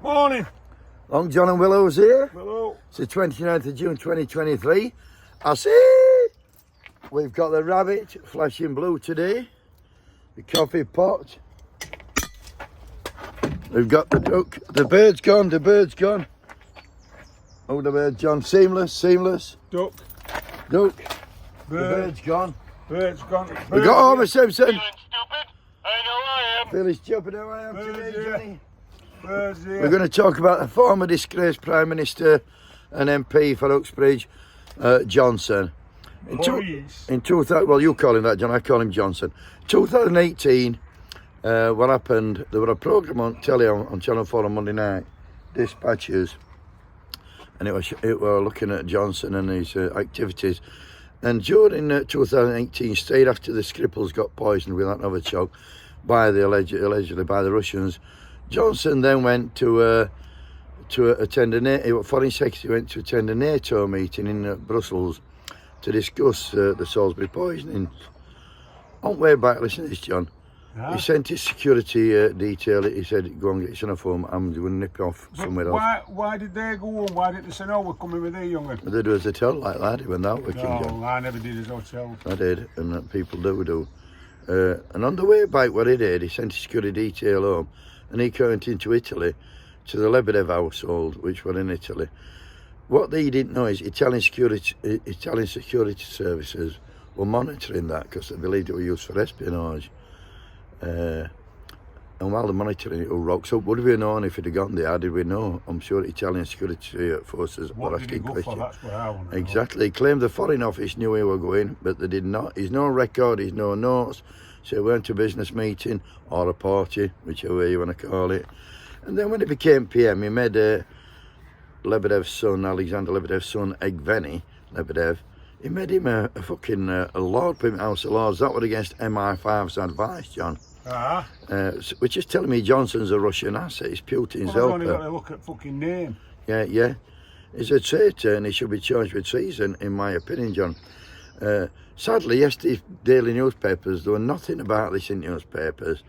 Morning. Long John and Willow's here. Hello. It's the 29th of June 2023. I see we've got the rabbit flashing blue today, the coffee pot, we've got the duck, the bird's gone, oh, the bird's gone, seamless, Duck. the Bird. bird's gone, Bird's gone. we got Homer Simpson. Feeling stupid? I know I am. Feeling stupid how I am Bird's today, here. Johnny. Bird's here. We're going to talk about the former disgraced Prime Minister and MP for Uxbridge, Johnson. In 2000, well, you call him that, John. I call him Johnson. 2018, what happened? There was a programme on telly on Channel 4 on Monday night, Dispatches, and it was looking at Johnson and his activities. And during 2018, straight after the Skripals got poisoned with that Novichok by the allegedly by the Russians, Johnson then went to attend a foreign secretary went to attend a NATO meeting in Brussels to discuss the Salisbury poisoning. On way back, listen to this, John. Yeah. He sent his security detail. He said, "Go and get your uniform. I'm going to nip off somewhere else." Why did they go home? Why didn't they say, "No, we're coming with you, young'un"? They do as they tell, like that. He went out working, John. No, I never did his hotel. I did, and people do. And on the way back, what he did, he sent his security detail home, and he went into Italy to the Lebedev household, which were in Italy. What they didn't know is Italian security services were monitoring that because they believed it was used for espionage. And while they're monitoring it, all rocks up. Would we have known if it had gone there? How did we know? I'm sure Italian security forces were What did he asking go questions. for? That's what I want to know. Exactly. He claimed the Foreign Office knew he were going, but they did not. He's no record, he's no notes. So he went to a business meeting or a party, whichever way you want to call it. And then when he became PM, he made Lebedev's son, Alexander Lebedev's son, Evgeny Lebedev, he made him a fucking a lord, put him in House of Lords. That was against MI5's advice, John. Ah. Which is telling me Johnson's a Russian asset. He's Putin's Well, I've only got helper. to look at fucking name. Yeah. He's a traitor and he should be charged with treason, in my opinion, John. Sadly, yesterday's daily newspapers, there were nothing about this in newspapers.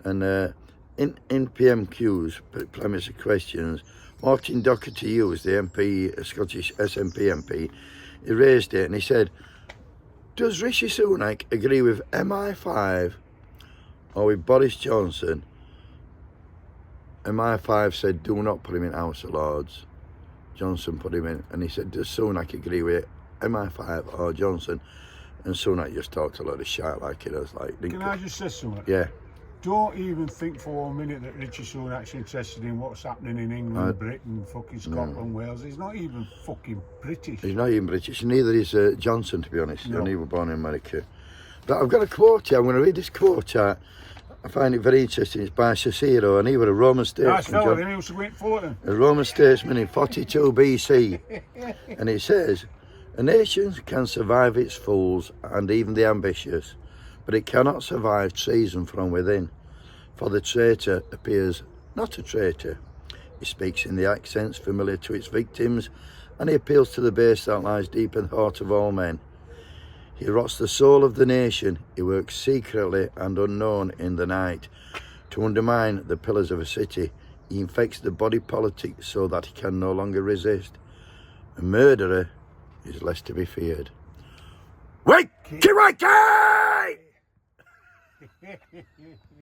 And in PMQs, premise of questions, Martin Doherty Hughes, the MP, Scottish SNP MP, he raised it and he said, does Rishi Sunak agree with MI5 or with Boris Johnson? MI5 said, do not put him in House of Lords. Johnson put him in, and he said, does Sunak agree with MI5 or Johnson? And Sunak just talked a lot of shit like it was like. Can I just say something? Yeah. Don't even think for 1 minute that Richie Sunak's interested in what's happening in England, Britain, fucking Scotland, Wales. He's not even fucking British. He's not even British, neither is Johnson, to be honest. No. And he was born in America. But I've got a quote here. I'm going to read this quote out. I find it very interesting. It's by Cicero, and he was a Roman Nice statesman. fella, John. then he was waiting for them. A Roman statesman in 42 BC. And it says, a nation can survive its fools and even the ambitious, but it cannot survive treason from within. For the traitor appears not a traitor. He speaks in the accents familiar to its victims, and he appeals to the base that lies deep in the heart of all men. He rots the soul of the nation. He works secretly and unknown in the night to undermine the pillars of a city. He infects the body politic so that he can no longer resist. A murderer is less to be feared. Wakey!